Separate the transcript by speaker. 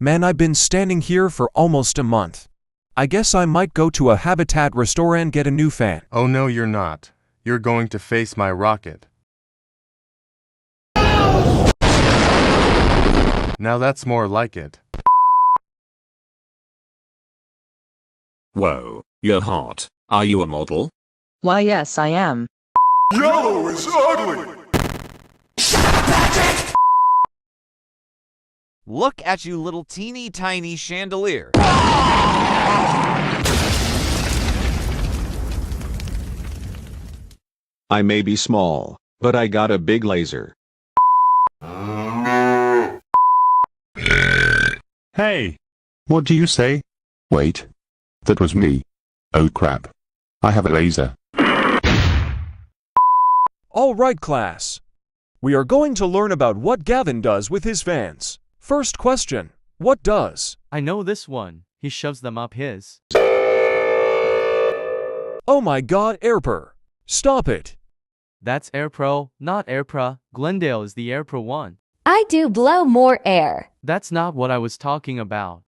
Speaker 1: Man, I've been standing here for almost a month. I guess I might go to a Habitat restaurant and get a new fan.
Speaker 2: Oh no, you're not. You're going to face my rocket. Now that's more like it.
Speaker 3: Whoa, you're hot. Are you a model?
Speaker 4: Why, yes, I am.
Speaker 5: Yellow is ugly!
Speaker 6: Look at you, little teeny tiny chandelier.
Speaker 7: I may be small, but I got a big laser.
Speaker 8: Hey! What do you say?
Speaker 9: Wait. That was me. Oh crap. I have a laser.
Speaker 1: All right, class. We are going to learn about what Gavin does with his fans. First question. What does?
Speaker 10: I know this one. He shoves them up his.
Speaker 1: Oh my god, Airper. Stop it.
Speaker 10: That's AirPro, not AirPra. Glendale is the AirPro one.
Speaker 11: I do blow more air.
Speaker 10: That's not what I was talking about.